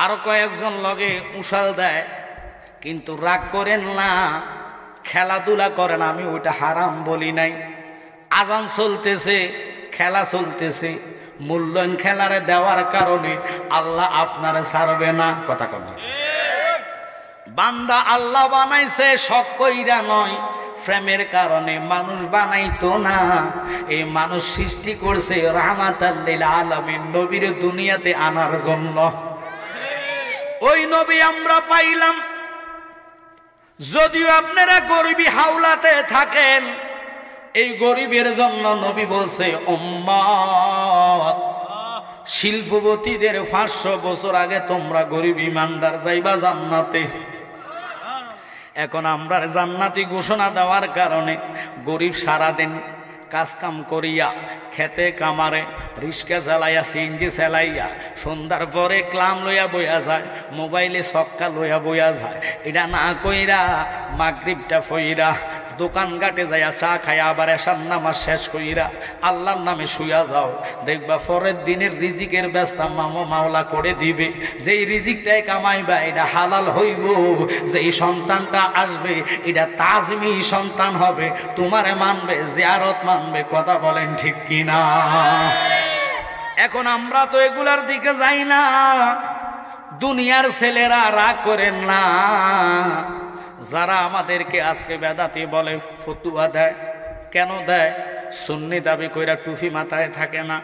আরো কয়েকজন লগে উশাল দেয়, কিন্তু রাগ করেন না, খেলাধুলা করেন, আমি ওইটা হারাম বলি নাই। আজান চলতেছে, খেলা চলতেছে, মূল্যায়ন খেলারে দেওয়ার কারণে আল্লাহ আপনারে ছাড়বে না। কথা কন না? বান্দা আল্লাহ বানাইছে শখ কইরা নয়, প্রেমের কারণে মানুষ বানাইতো না, এই মানুষ সৃষ্টি করছে রাহমাতাল লিল আলামিন, নবীর দুনিয়াতে আনার জন্য। ওই নবী আমরা পাইলাম। যদিও আপনারা গরিবী হাওলাতে থাকেন, এই গরিবের জন্য নবী বলছে উম্মত, শিল্পপতিদের 500 বছর আগে তোমরা গরিব ইমানদার যাইবা জান্নাতে। এখন আমরা জান্নাতি ঘোষণা দেওয়ার কারণে গরিব সারাদিন কাজ কাম করিয়া খেতে কামারে রিক্সা চালাইয়া সিএনজি চালাইয়া সন্ধ্যার পরে ক্লাম লইয়া বইয়া যায়, মোবাইলে ছক্কা লইয়া বইয়া যায়। এটা না কইরা মাগরিবটা ফইরা দোকান ঘাটে যাইয়া চা খাইয়া আবার এশার নামাজ শেষ কইরা আল্লাহর নামে শুয়া যাও, দেখবা পরের দিনের রিজিকের ব্যবস্থা মাওলা করে দিবে। যেই রিজিকটাই কামাইবা এটা হালাল হইব, যেই সন্তানটা আসবে এটা তাজমি সন্তান হবে, তোমারে মানবে, জিয়ারত মানবে। কথা বলেন ঠিক কিনা? এখন আমরা তো এগুলার দিকে যাই না। দুনিয়ার ছেলেরা রাগ করেন না, যারা আমাদেরকে আজকে বেদাতি বলে, ফতুয়া দেয়, কেন দেয়? সুন্নি দাবি কইরা টুপি মাথায় থাকে না,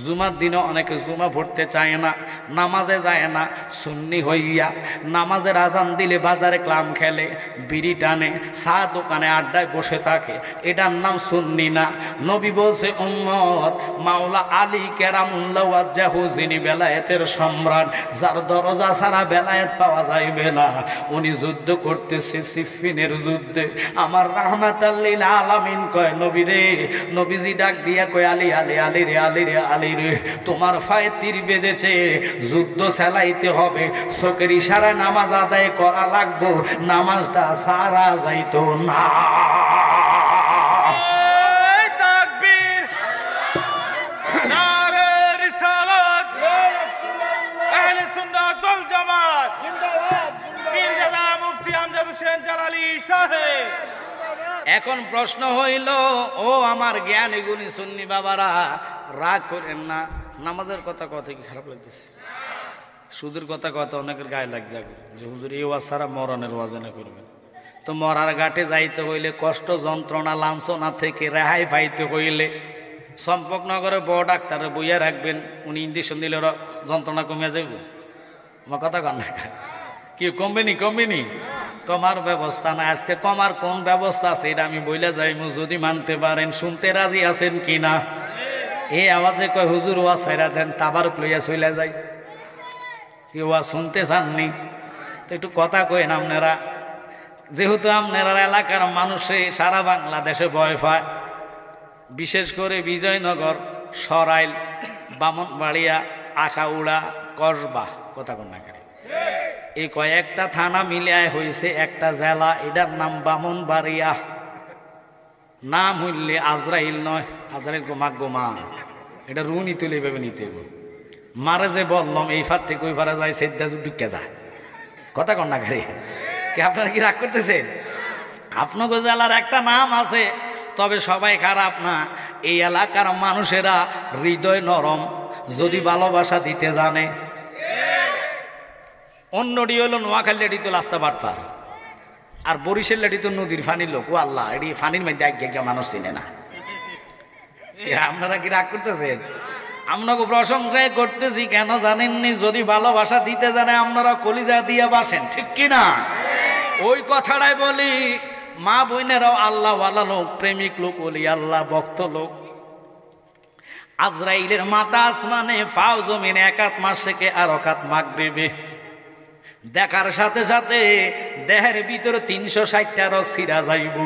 জুমার দিনে অনেকে জুমা পড়তে চায় না, নামাজে যায় না, সুন্নি হইয়া নামাজের আজান দিলে বাজারে ক্লাম খেলে, বিড়ি টানে, চা দোকানে আড্ডায় বসে থাকে, এটার নাম সুন্নি না। নবী বলছে উম্মত, মাওলা আলী কেরামুল্লাহ ওয়াজ্জাহু, যিনি বেলায়েতের সম্রাট, যার দরজা ছাড়া বেলায়েত পাওয়া যাইবে না, উনি যুদ্ধ করতেছে সিফিনের যুদ্ধে। আমার রাহমাতাল লিল আলামিন কয় নবী রে, নবীজি ডাক দিয়া কয় আলী আলী আলী রে আলী রে আলী রে, তোমার ফায়ে তীর বেঁধেছে, যুদ্ধ চালাইতে হবে, চোখের ইশারায় নামাজ আদায় করা লাগবো, নামাজটা সারা যাইতো না। তাকবীর, নারে রিসালাত, আহলে সুন্নাত ওয়াল জামাত জিন্দাবাদ, পীরজাদা মুফতি আমজাদ হোসেন জালালী সাহেব। এখন প্রশ্ন হইল, ও আমার জ্ঞানী গুণী সুন্নি বাবারা, রাগ করেন না, নামাজের কথা কথা কি খারাপ লাগতেছে? সুদের কথা কথা অনেকের গায়ে লাগ যাবে যে হুজুর এই ওয়াজ ছাড়া মরণের ওয়াজ না করবেন। তো মরার ঘাটে যাইতে হইলে, কষ্ট যন্ত্রণা লাঞ্ছনা থেকে রেহাই পাইতে হইলে চম্পকনগরে বড় ডাক্তারে বইয়া রাখবেন, উনি ইঞ্জেকশন দিলে যন্ত্রণা কমিয়া যাইব। আমার কথা কন না, কি কমবে নি? কমবে নি? কমার ব্যবস্থা না। আজকে কমার কোন ব্যবস্থা আছে এটা আমি বইলা যাইমু, যদি মানতে পারেন। শুনতে রাজি আছেন কিনা? এই আওয়াজে কয় হুজুর ওয়াজ ছাইরা দেন, তাবারুক লইয়া চইলা যাই। কি ওয়াজ শুনতে চাননি? তো একটু কথা কইন আপনারা। যেহেতু আপনারা এলাকার মানুষে সারা বাংলাদেশে ভয় পায়, বিশেষ করে বিজয়নগর, সরাইল, বামনবাড়িয়া, আখাউড়া, কসবা, কথা কন না কেন, এই কয়েকটা থানা মিলিয়ে হয়েছে একটা জেলা, এটার নাম বামনবাড়িয়া। নাম হইলে আজরাইল নয়, আজরাইল গোমা, এটা রুনি তুলে ভেবে নিতে মারে যে বললাম এই ফার থেকে ওই ফারে যায়, সেদ্ধা ঢুকে যায়। কথা কন না গাড়ি, কি আপনারা কি রাগ করতেছেন? আপনাকে জেলার একটা নাম আছে, তবে সবাই খারাপ না। এই এলাকার মানুষেরা হৃদয় নরম, যদি ভালোবাসা দিতে জানে। অন্যটি হইল নোয়াখালী, এটি তো রাস্তা বাটপার, আর বরিশের লেটি তো নদীর ফানির লোক। ও আল্লাহ, এটি ফানির মধ্যে এক মানুষ চিনে না। আপনারা কি রাগ করতেছেন? আপনাকে প্রশংসায় করতেছি কেন জানেননি? যদি ভালোবাসা দিতে জানে আপনারা কলিজা দিয়ে বাসেন, ঠিক কিনা? ওই কথাটাই বলি, মা বোনেরাও আল্লাহওয়ালা লোক, প্রেমিক লোক, ওলি আল্লাহ ভক্ত লোক। আজরাইলের মাথা আসমানে, ফাও জমিনে, একাত মাসেকে আর অকাত মাগরিবে। দেখার সাথে সাথে দেহের ভিতরে 360টা রোগ ছিড়া যাইব।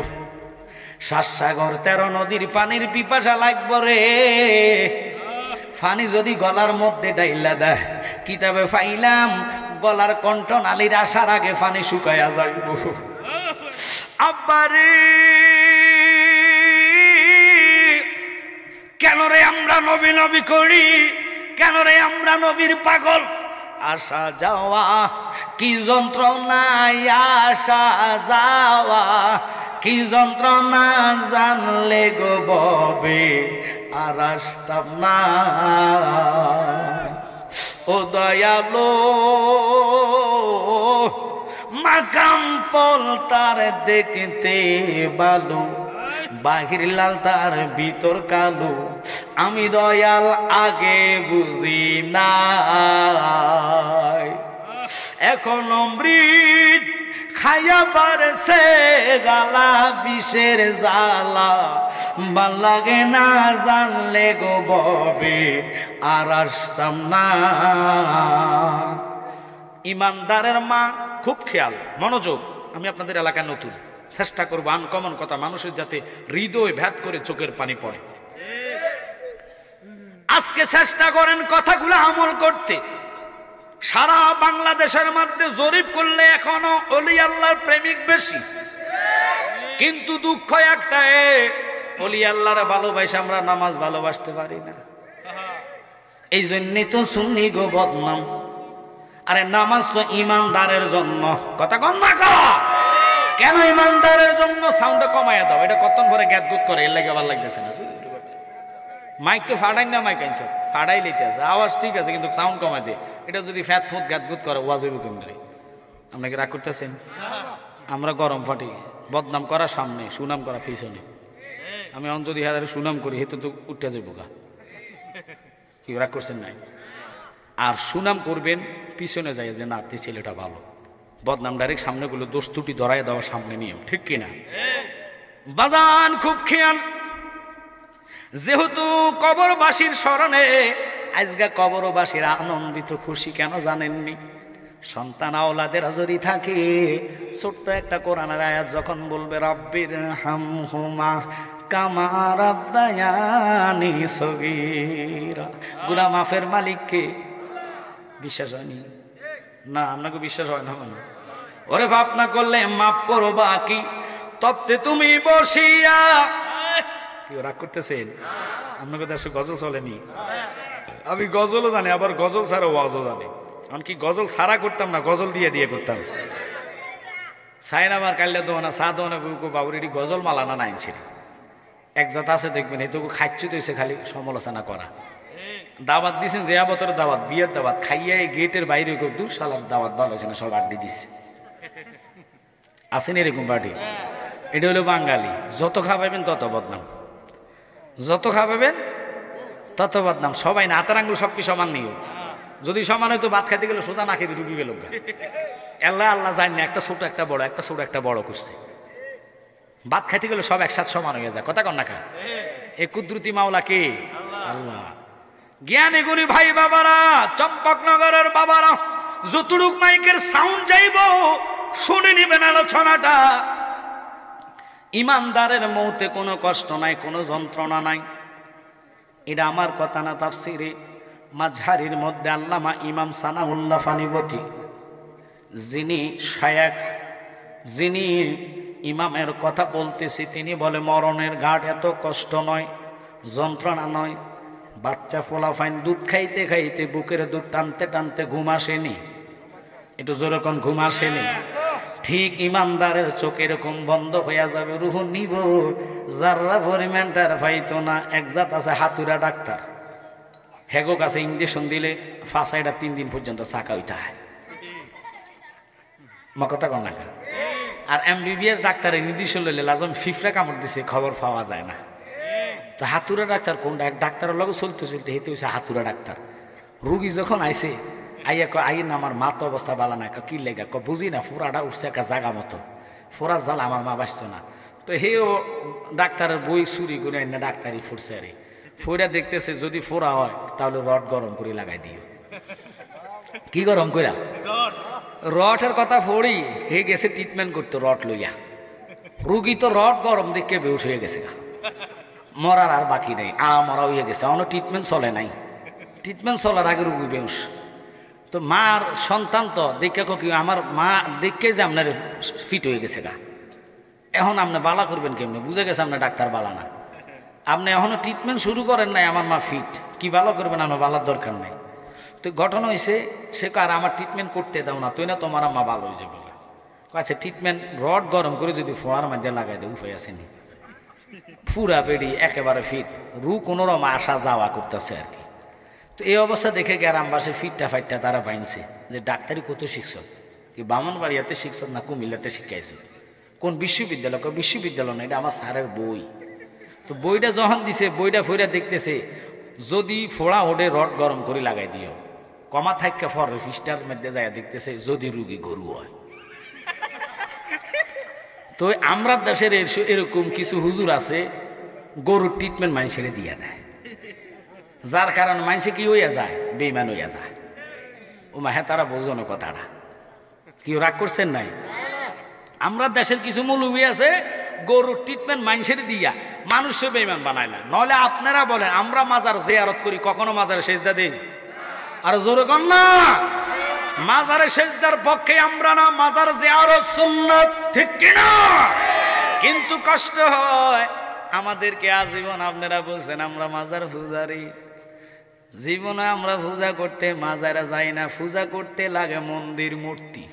7 সাগর 13 নদীর পানির পিপাসা লাগব রে। পানি যদি গলার মধ্যে ডাইলা দেয়, কিতাবে পাইলাম গলার কণ্ঠনালীর আসার আগে পানি শুকাইয়া যাইব। আব্বারে কেন রে আমরা নবী নবী করি? কেন রে আমরা নবীর পাগল? আসা যাওয়া কি যন্ত্রণা, আসা যাওয়া কি যন্ত্রণা, জানলে গো ববে আর আসতাম না। ও দয়ালো মাকাম পলতার দেখতে ভালো, বাহির লাল তার ভিতর কালো, আমি দয়াল আগে বুঝি না, এখন অমৃত খাইয়া পারছে জ্বালা, বিষের জ্বালা ভাল লাগে না, জানলে গো ববে আর আসতাম না। ইমানদারের মা, খুব খেয়াল, মনোযোগ। আমি আপনাদের এলাকায় নতুন, চেষ্টা করবো আনকমন কথা মানুষের যাতে হৃদয় ভেদ করে চোখের পানি পড়ে। আজকে চেষ্টা করেন কথাগুলো আমল করতে। সারা বাংলাদেশের মধ্যে জরিপ করলে এখনো ওলি আল্লাহর প্রেমিক বেশি, কিন্তু দুঃখ একটা, ওলি আল্লাহর ভালোবাসা আমরা নামাজ ভালোবাসতে পারি না। এই জন্যই তো সুন্নি গো বদনাম। আরে নামাজ তো ইমানদারের জন্য, কথা কন না কা, কেন ইমানদারের জন্য? সাউন্ডটা কমাইয়া দাও, এটা কতক্ষণ পরে গ্যাত গুত করে, এর লাগে ভালো লাগতেছে না। মাইক তো ফাটাই না, মাইক আনছ ফাটাই লইতে আছে, আওয়াজ ঠিক আছে কিন্তু সাউন্ড কমাই দে। এটা যদি ফ্যাত ফুট গ্যাত গুত করে ওয়াজ হইব কেমনে? আপনাকে রাগ করতেছেন? আমরা গরম ফাটি, বদনাম করা সামনে, সুনাম করা পিছনে। আমি অন যদি হাজারে সুনাম করি হেতু তো উঠতে যাইব গা, কি রাগ করছেন নাই? আর সুনাম করবেন পিছনে যায় যে না তে ছেলেটা ভালো, বদনাম ডাইরেক্ট সামনে গুলো দোষ ত্রুটি ধরাই দেওয়া সামনে নিয়ম, ঠিক কিনা? বাজান খুব খেয়াল, যেহেতু কবরবাসীর স্মরণে আজকে কবরবাসীর আনন্দিত খুশি কেন জানেননি? সন্তান আওলাদের যদি থাকে, ছোট্ট একটা কোরআনের আয়াত যখন বলবে রব্বির হামহুমা কামা রাব্বায়ানি সগীরা, গুনাহ মাফের মালিককে বিশ্বাস হয়নি না? আপনাকে বিশ্বাস হয় না? মানে ওরে পাপ না করলে মাফ করো বাকি, তপ্তে তুমি বসিয়া, কি রাগ করতেছেন? আপনাকে দেশে গজল চলেনি? আমি গজলও জানি, আবার গজল ছাড়া ওয়াজও জানি। এমনকি গজল ছাড়া করতাম না, গজল দিয়ে দিয়ে করতাম। সাইন আমার কাল্লা দোয়ানা সা দোয়ানা বাবুর এটি গজল মালানা নাইন ছিল। এক জাত আছে দেখবেন, এটুকু খাচ্ছু তো খালি সমালোচনা করা। দাওয়াত দিছেন যে বছর দাওয়াত, বিয়ের দাওয়াত, খাইয়া গেটের বাইরে দূর সালার দাওয়াত ভালো হয়েছে না, সব আড্ডি দিছে। আসেন এরকম পার্টি? এটা হলো বাঙালি, যত খাওয়াবেন তত বদনাম, যত খাওয়াবেন তত বদনাম। সবাই না, হাতের আঙ্গুল সব কি সমান নিও? যদি সমান হয়তো ভাত খাইতে গেলে সোজা না খেতে ঢুকে গেল। আল্লাহ আল্লাহ জানি না, একটা ছোট একটা বড়, একটা ছোট একটা বড় করছে। ভাত খাইতে গেলে সব একসাথে সমান হয়ে যায়, কথা কন না খা। এ কুদরতি মাওলা কে? আল্লাহ। জ্ঞানী গুণী ভাই বাবারা, চম্পকনগরের বাবারা, যতটুক মাইকের সাউন্ড যাইব শুনে নিবেন আলোচনাটা। ইমানদারের মৌতে কোনো কষ্ট নাই, কোনো যন্ত্রণা নাই। এটা আমার কথা না, তাফসিরে মাঝহারির মধ্যে আল্লামা ইমাম সানাউল্লাহ ফানিবতী, যিনি শায়েখ, যিনি ইমামের কথা বলতেছি, তিনি বলে মরণের ঘাট এত কষ্ট নয়, যন্ত্রণা নয়। বাচ্চা ফোলাফাইন দুধ খাইতে খাইতে বুকের দুধ টানতে টানতে ঘুম আসেনি, একটু জোরে কোন ঘুম আসেনি? ঠিক ইমানদারের চোখ এরকম বন্ধ হইয়া যাবে, রুহ নিব যারা পরিমাণটার পাইতো না। এক জাত আছে হাতুরা ডাক্তার, হেগো কাছে ইঞ্জেকশন দিলে ফাঁসাইটা 3 দিন পর্যন্ত চাকা হইতে হয়, মকতা কর না। আর MBBS ডাক্তারের নির্দেশন লইলে লাজম ফিফরা কামড় দিছে, খবর পাওয়া যায় না। তো হাতুরা ডাক্তার কোনটা? এক ডাক্তারের লগে চলতে চলতে হেতে হয়েছে হাতুরা ডাক্তার। রুগী যখন আইসে, আইয়া আইন আমার মা তো অবস্থা বালা না, কি লেগা বুঝি না, ফোড়াটা উঠছে একটা জায়গা মতো, ফোড়ার জাল আমার মা বাঁচত না। তো হেও ডাক্তারের বই চুরি করে না ডাক্তারই ফুটছে, আরে ফোড়া দেখতেছে যদি ফোড়া হয় তাহলে রড গরম করে লাগাই দিও। কি গরম কইরা? রটের কথা ফোড়ি হে গেছে ট্রিটমেন্ট করতে রড লইয়া। রুগী তো রড গরম দেখে বেউস হয়ে গেছে, মরার আর বাকি নেই, মরা হয়ে গেছে, অন্য ট্রিটমেন্ট চলে নাই। ট্রিটমেন্ট চলার আগে রুগী বেউস। তো মার সন্তান তো দেখে কি আমার মা দেখে যে আপনার ফিট হয়ে গেছে গা, এখন আপনি বালা করবেন কেমনি? বুঝে গেছে আপনার ডাক্তার বালা না, আপনি এখনো ট্রিটমেন্ট শুরু করেন নাই, আমার মা ফিট, কি ভালো করবেন? আমার বালার দরকার নেই। তো ঘটনা হয়েছে সে আর আমার ট্রিটমেন্ট করতে দাও না, তুই না তোমার মা ভালো হয়ে যাবে। আচ্ছা ট্রিটমেন্ট রড গরম করে যদি ফোড়ার মধ্যে লাগাই দেয় উপায় আসেনি, পুরা বেড়ি একেবারে ফিট, রু কোনোরকম আসা যাওয়া করতেছে আর কি। তো এই অবস্থা দেখে গ্রামবাসী ফিটটা ফাইটটা তারা পাইছে যে ডাক্তারি কত শিখছ, কি ব্রাহ্মণবাড়িয়াতে শিখছ না কুমিল্লাতে শিখাইছ? কোন বিশ্ববিদ্যালয়? বিশ্ববিদ্যালয় না, এটা আমার স্যারের বই। তো বইটা যখন দিছে, বইটা ফইরা দেখতেছে, যদি ফোড়া ওডে রড গরম করে লাগাই দিও, কমা থাকা ফর ফিস্টার মধ্যে যায় দেখতেছে যদি রুগী গরু হয়। তো আমরা দেশের এরকম কিছু হুজুর আছে, গরুর ট্রিটমেন্ট মানুষের দিয়া দেয়, যার কারণে মানুষে কি হইয়া যায়, বেইমান হইয়া যায়। ও মা হ্যাঁ, তারা বোঝনো কথাটা, কেউ রাগ করছেন নাই? আমরা দেশের কিছু মৌলবি আছে, গরুর ট্রিটমেন্ট মানুষের দিয়া মানুষে বেইমান বানায় না। নইলে আপনারা বলেন আমরা মাজার জিয়ারত করি, কখনো মাজারে সেজদা দিই? আর জোরে কন না, মাজারে সেজদার পক্ষে আমরা না, মাজার জিয়ারত সুন্নাত, ঠিক কিনা? কিন্তু কষ্ট হয় আমাদেরকে আজীবন আপনারা বলছেন আমরা মাজার পূজারি, জীবনে আমরা পূজা করতে মাজারে যাই না। পূজা করতে লাগে মন্দির মূর্তি,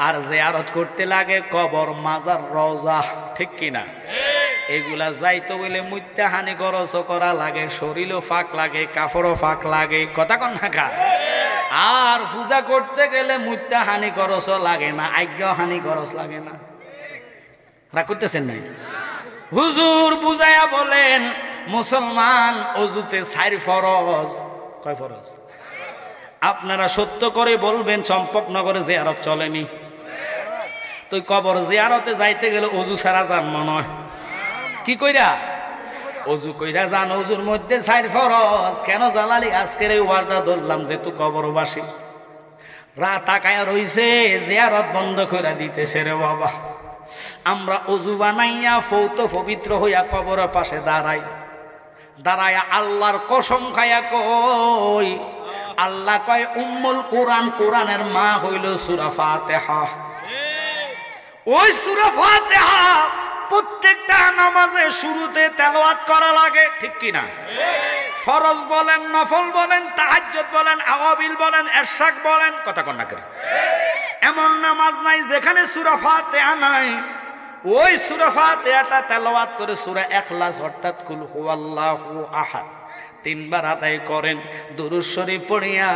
আর জিয়ারত করতে লাগে কবর, মাজার, রওজা, ঠিক কিনা? এগুলা যাইতো বলে মুত্যা হানি খরচ করা লাগে, শরীরও ফাঁক লাগে, কাপড়ও ফাঁক লাগে, কথা কন না কা? আর পূজা করতে গেলে মুত্যা হানি খরচ লাগে না, আজ্ঞা হানি খরচ লাগে না। রাগ করতেছেন নাই? হুজুর বুঝাইয়া বলেন মুসলমান অজুতে 4 ফরজ। কয় ফরজ? আপনারা সত্য করে বলবেন চম্পকনগরে জিয়ারত চলেনি? তো কবর জিয়ারতে যাইতে গেলে অজু ছাড়া যান মনে হয়? কি কইরা? অজু কইরা যান। অজুর মধ্যে 4 ফরজ। কেন জালালি আজকের এই ওয়াজটা ধরলাম, যেহেতু কবরবাসী রাত তাকায়া রইছে, জিয়ারত বন্ধ করে দিতেছে রে বাবা। আমরা অজু বানাইয়া ফৌত পবিত্র হইয়া কবরের পাশে দাঁড়াইয়া আল্লাহর কসম খাইয়া কই, আল্লাহ কয় উম্মুল কোরআন, কোরআনের মা হইল সূরা ফাতিহা। ওই সূরা ফাতিহা প্রত্যেকটা নামাজে শুরুতে তেলাওয়াত করা লাগে, ঠিক কিনা? ফরজ বলেন, নফল বলেন, তাহাজ্জুদ বলেন, আওয়াবিল বলেন, এরশাক বলেন, কথা কন না করে। এমন নামাজ নাই যেখানে সূরা ফাতিহা নাই। ওই সূরা ফাতিহাটা তেলাওয়াত করে সূরা ইখলাস অর্থাৎ কুল হুয়াল্লাহু আহাদ 3 বার আদায় করেন। দুরূদ শরীফ পড়িয়া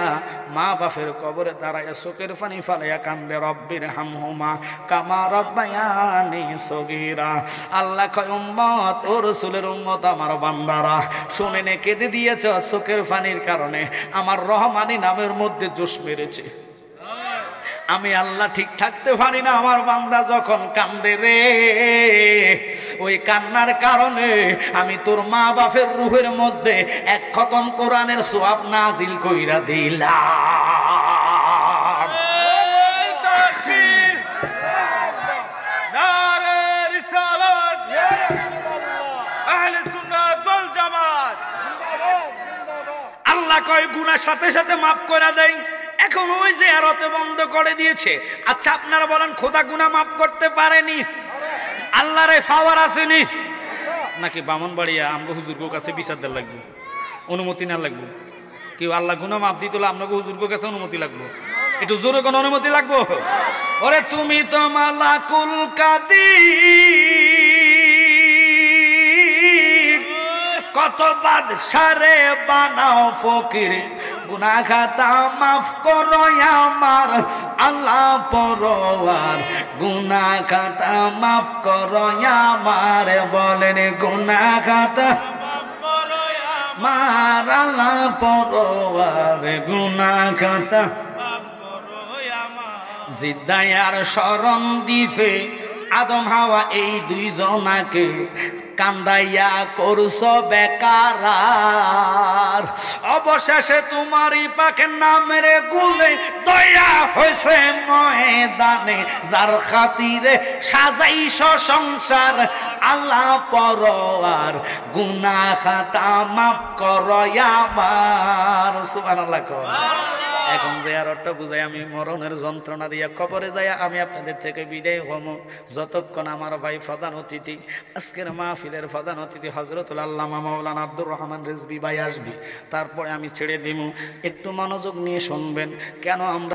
মা বাপের কবরে দাঁড়াইয়া চোখের পানি ফালাইয়া কান্দে, রব্বির হামহুমা কামা রব্বায়ানি সগীরা। আল্লাহ কয় উম্মত, ও রাসূলের উম্মত, আমার বান্দারা শুনে নে, কেঁদে দিয়েছ চোখের পানির কারণে, আমার রহমানি নামের মধ্যে জোশ মেরেছে। আমি আল্লাহ ঠিক থাকতে পারি না, আমার বান্দা যখন কান্দে রে, ওই কান্নার কারণে আমি তোর মা বাপের রূহের মধ্যে 1 খতম কোরআনের সওয়াব নাজিল কইরা দিলাম। তাকবীর, নারে রিসালাত, আহলে সুন্নাত ওয়াল জামাত। আল্লাহ কয় গুনাহ সাথে সাথে মাফ করে দেয়। এখন ওই যে আরতে বন্ধ করে দিয়েছে। আচ্ছা আপনারা বলেন, খোদা গুনাহ মাফ করতে পারেনি? আল্লাহর পাওয়ার আসেনি নাকি? ব্রাহ্মণবাড়িয়া আমগো হুজুরগো কাছে বিচার দেওয়া লাগবে, অনুমতি না লাগবে? কেউ আল্লাহ গুনাহ মাফ দিতে হলে আপনাকে হুজুরগো কাছে অনুমতি লাগবে। একটু জোরে কোন অনুমতি লাগবে? ওরে তুমি তো মালাকুল কাদির, কত বাদশারে বানাও ফকির, গুনাহ খাতা মাফ করো আমার আল্লাহ পরওয়ার, গুনাহ খাতা মাফ করো আমার। বলেন গুনাহ খাতা মাফ করো আমার আল্লাহ পরওয়ার, গুনাহ খাতা মাফ করো আমার। জিদ্দায়ার শরণ দিছে আদম হাওয়া এই 2 জনাকে, কান্দাইয়া করছ বেকার, অবশেষে তোমারই পাকের নামের গুলে দয়া হয়েছে ময়দানে, যার খাতিরে সাজাইছ সংসার আল্লাহ পরওয়ার, গুনাহ খাতা মাফ করো আমার। সুবহানাল্লাহ। এখন জিয়ারতটা বুঝাই আমি মরণের যন্ত্রণা দিয়া কবরে যাই আমি আপনাদের থেকে বিদায় হম, যতক্ষণ আমার ভাই প্রধান অতিথি, আজকের মাহফিলের প্রধান অতিথি হযরতুল আল্লামা মাওলানা আব্দুর রহমান রিজভী ভাই আসবি, তারপরে আমি ছেড়ে দিব। একটু মনোযোগ নিয়ে শুনবেন। কেন আমরা